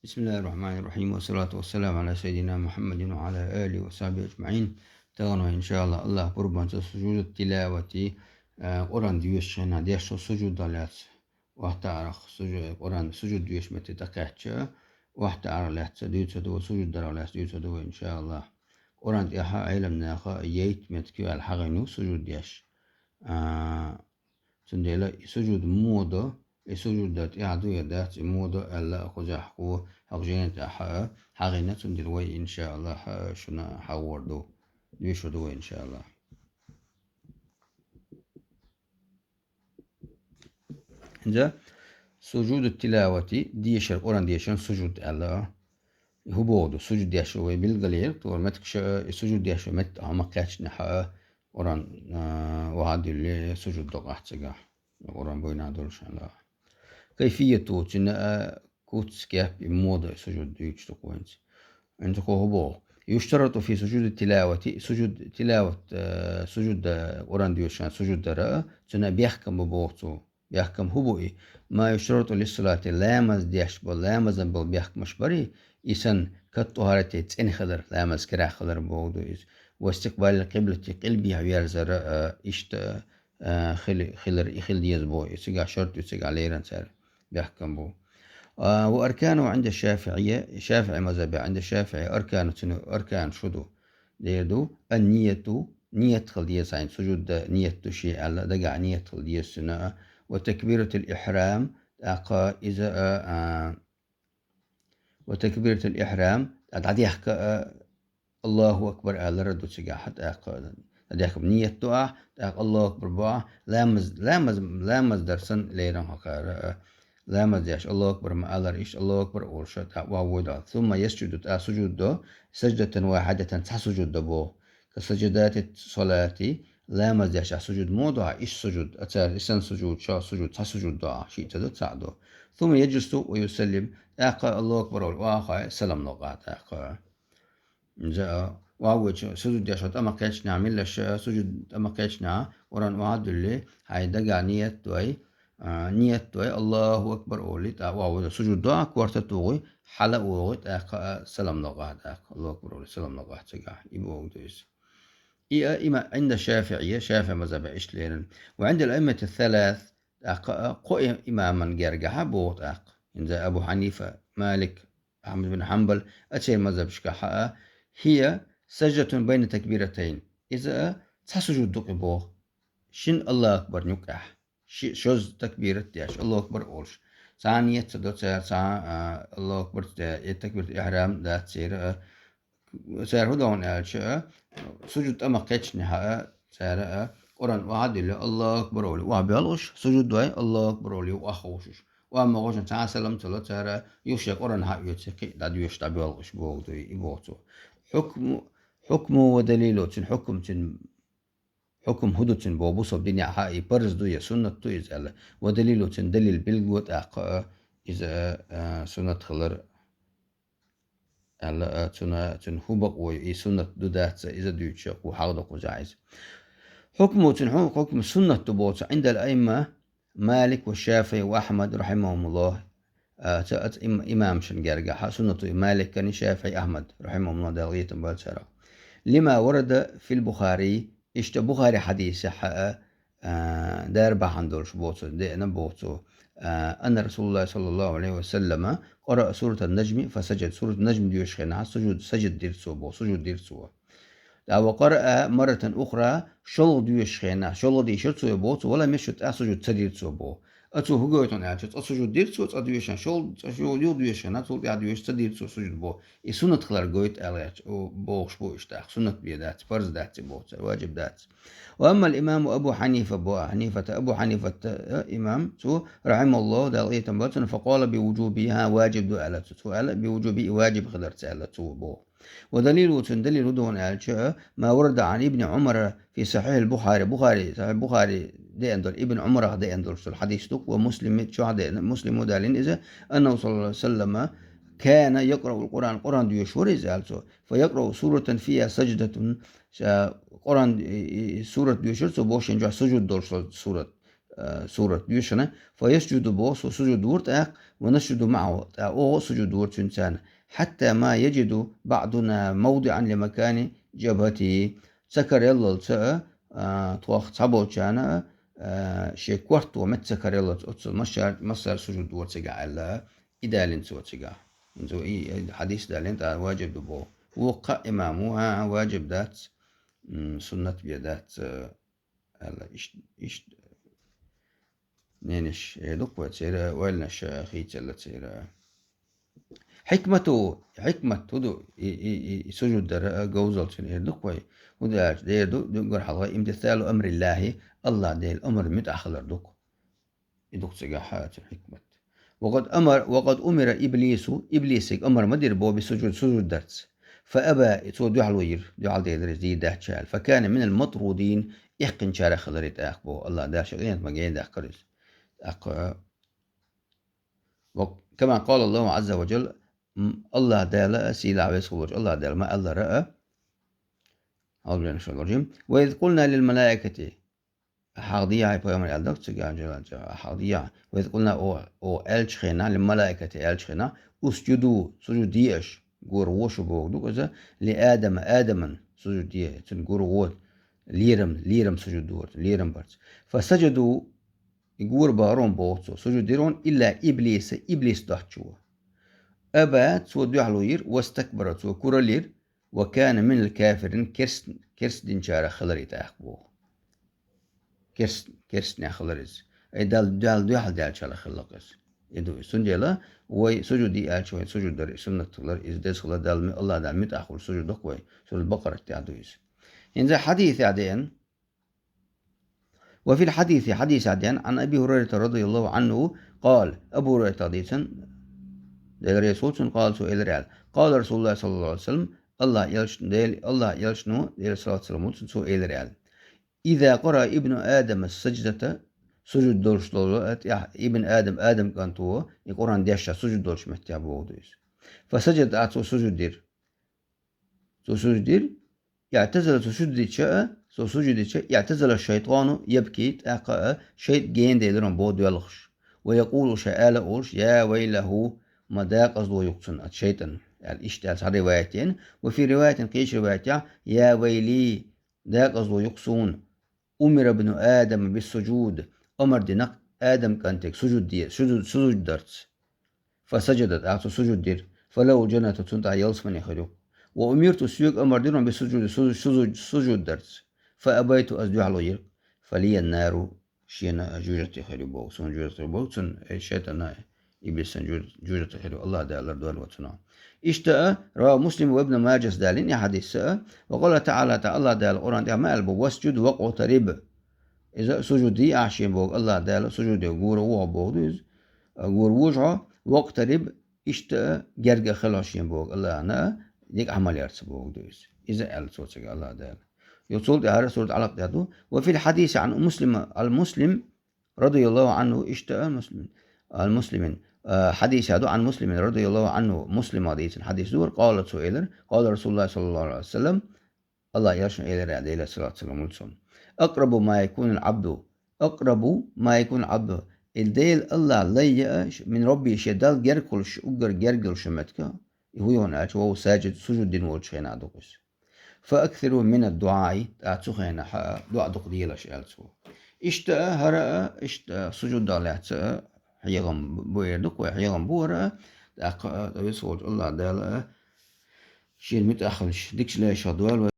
بسم الله الرحمن الرحيم والصلاة والسلام على سيدنا محمد وعلى آله وصحبه أجمعين. تغنى إن شاء الله قربان سجود التلاوة قرآن ديوش شنا ديش سجود دالات واحتارخ سجود قرآن سجود ديوش متتقاتش واحتار لات ديوش دو سجود دالات ديوش دو إن شاء الله قرآن ديها علم ناخا ييت متكيو الحغنو سجود ديش تنديلا سجود مودو سجود دات يعدو يدات مودو ألا أخوزحكو حقجين تاحا حقينة تندلوي إن شاء الله شنا حوردو ديشو دو إن شاء الله. إذا سجود التلاوة ديشر قرآن ديشن سجود ألا هو بودو سجود ديشو بالقليل طول ما تكش سجود ديشو مت عمق كاتش نحا قرآن وعد اللي سجود دقة تجاه قرآن بوينا دول شاء الله. كيفية تنا كوتس كيف بموضع سجود ديش تقوينت أنت هو يشترط في سجود التلاوة سجود تلاوة سجود قرآن ديوشان سجود درا تنا بيحكم ببوتو بيحكم هو ما يشترط للصلاة لامز ديش بول لامز بول بيحكم مشبري إسن كالطهارة تين خضر لامز كرا خضر بودو إس واستقبال القبلة قلبي يرزر إشت خلر إخل ديز بو يسقع شرط يسقع ليران سار بيحكم بو. وأركانه عند الشافعية شافعي مذهب عند الشافعي أركان شدو ديدو النية نية خلدية سعين سجود نية تشيء على دقع نية خلدية سنة وتكبيرة الإحرام إذا وتكبيرة الإحرام عدي الله أكبر على رد سجع حتى أديك نية دعاء الله أكبر بوا لامز درسن ليرم هكار لامز ديش الله أكبر ما على ريش الله أكبر أورشة وعودا ثم يسجد سجود دو سجدة واحدة تسجد دبو كسجدات الصلاة لامز ديش سجود موضع إيش سجود أتار إسن سجود شا سجود تسجد دعاء شيء تدو تساعدو ثم يجلس ويسلم الله أكبر وآخر سلام لغات جاء وعوج سجود يشهد أما كيش نعمل لش سجود أما كيش نا وران وعد اللي هاي دقع نية توي الله أكبر أولي تا وعوج سجود دعاء كورت توي حلق وعوج سلام لغات الله أكبر أولي سلام لغات تجاه يبغى دويس. إما عند الشافعية شافع مذهب إيش لين وعند الأئمة الثلاث قو إماما جرجح بوت عند أبو حنيفة مالك أحمد بن حنبل أتي مذهب شكحة هي سجدة بين تكبيرتين إذا تسجد دقبو شن الله أكبر نكح شوز تكبيرة ديش الله أكبر أولش ثانية تدوت الله أكبر تكبيرة الإحرام ده سير هدون الشاء سجود أما قتش نها سير قرآن وعدل الله أكبر أولي وعبيالوش سجود دوي الله أكبر أولي وأخوشش وأما غوشن تعالى سلام تلا سير يوشي قرآن ها يتسقي داد يوش تبيالوش بوغدوي يبوغتو حكم ودليله تن حكم تن حكم هدو تن بوبوصو بدنيا هاي برز دوية سنة توي زال ودليله تن دليل بالقوت إذا سنة خلر على تن هبق وي سنة دودات إذا دوتشق وحاضق وجايز حكم سنة تبوت عند الأئمة مالك والشافعي وأحمد رحمهم الله إمام شنجرجح سنة مالك كان شافعي أحمد رحمهم الله دالية بالسرا لما ورد في البخاري بخاري حديث دار بحندور شبوت دينا بوتو أن رسول الله صلى الله عليه وسلم قرأ سورة النجم فسجد سورة النجم ديوش خينها سجد ديرسو سجود ديرسو وقرأ مرة أخرى شلو ديوش خينها شلو دي شرطو بوت ولا مشت أسجد تديرسو بو أتو هجوتون أجت أسجد ديرسو أديوشان شل يو ديوشان أتو بيعديوش تديرسو سجد بو سنة خلر جويت أليت بوش بوش تاخ سنة بيدات فرض دات بوت واجب دات. وأما الإمام أبو حنيفة أبو حنيفة إمام رحمه الله دالية باتن فقال بوجوبها واجب دعالته بوجوب واجب خلر سألته بو ودليل تندلل دون الشاء ما ورد عن ابن عمر في صحيح البخاري صحيح البخاري دي أندل ابن عمر دي أندل الحديث دوك ومسلم شو مسلم دالين إذا أنه صلى الله عليه وسلم كان يقرأ القرآن ديوشور زالته فيقرأ سورة فيها سجدة قرآن سورة ديوشور بوشن جا سجود دور سورة سورة يوشنا فيسجد بوس وسجد ورت ونسجد معه أو سجد ورت إنسان حتى ما يجد بعضنا موضعا لمكان جبهته سكر يلا تسأ توخ تسابو جانا شي كورت ومت سكر يلا تأتصل مصر سجد ورت سجع الله إدالين سوى سجع إنزو حديث دالين واجب دبو وقع إمامها واجب ذات سنة بيدات هلا إيش نينش دقوة تسيرا ويلنش خيت اللي تسيرا حكمة تدو سجود در جوزل تسير دقوة وده ده دقر حلقة امتثال أمر الله ده الأمر متأخر دق يدق سجاحات الحكمة وقد أمر إبليس أمر مدير بو سجود درس فأبى دو حلوير دو على درس دي ده شال فكان من المطرودين يحقن شارع خضرت أخبو الله ده شغلين ما جاي ده كرز وكما قال الله عز وجل الله دال سيلا ويسولج الله دال ما الله رأى أعوذ بالله من الشيطان الرجيم وإذ قلنا للملائكة حاضية بيوم الألدق تجعل حاضية وإذ قلنا أو ألشخنا للملائكة ألشخنا أسجدوا سجوديش جور وش بوجدو كذا لآدم سجودية تنجور وود ليرم سجود ليرم برت فسجدوا يقول بارون بوتو سجود ديرون إلا إبليس دحشوا أبى تسود يحلوير واستكبر تسود كورلير وكان من الكافرين كرس دينشارة خلري تأخبو كرس نخلرز أي دال يحل دال شال خلقس يدو سنجلا وسجود دي ألشوا سجود در سنة تغلر إز دس خلا دال الله دال متأخر سجود دقوي سجود البقرة تعدويس إن حديث عدين وفي الحديث حديث عدين عن أبي هريرة رضي الله عنه قال أبو هريرة حديثا قال سئل ريال قال رسول الله صلى الله عليه وسلم الله يلشنو ديل صلاة والسلام سئل ريال إذا قرأ ابن آدم السجدة سجد دولش ابن آدم كان تو القرآن ديشا سجد دولش متعبو دويس فسجد أعطو سجد دير يعتزل سجد شاء سجد يعتزل الشيطان يبكي شيء جين ديلرون بود يلخش ويقول شآل أولش يا ويله مدى قصده يقصن الشيطان الاشتاس على روايتين وفي رواية قيش رواية يا ويلي دا قصده يقصون أمر ابن آدم بالسجود أمر دينك آدم كانتك سجود درس فسجدت أعطوا سجود دير فلو جنة تنتع يلصمن يخلو وأمرت سيوك أمر ديرون بسجود درس فأبيت أسجد على فلي النار شينا جوجة خلو سون جوجة بوسون الشيطان إبليس جوجة خلو الله ده الأرض وتنا اشتاء رواه مسلم وابن ماجه دالين يا حديث وقال تعالى الله ده القرآن ده ما ألبو واسجد واقترب إذا سجودي أعشين بوق الله ده سجود يقول هو بوق يقول وجهه واقترب اشتاء جرج خلاشين بوق الله أنا ديك عمل يرتب بوق دويس إذا قال صوتك الله ده يوصل ده سورة علق ده وفي الحديث عن المسلم رضي الله عنه اشتاء المسلمين حديث هذا عن مسلم رضي الله عنه مسلم حديث دور قال رسول الله صلى الله عليه وسلم الله يرشن إلى صلاة والسلام أقرب ما يكون العبد الديل الله لي من ربي شدال جركلش جرجل شمتك هو هنا هو ساجد سجود دين والشين عدوكس فأكثروا من الدعاء أتسخين دعاء دقديل أشياء اشتاء هراء اشتاء سجود دالات حيغم بويردك وحيغم بورا يسوع الله دال شيء متأخرش ديكش لا شدوال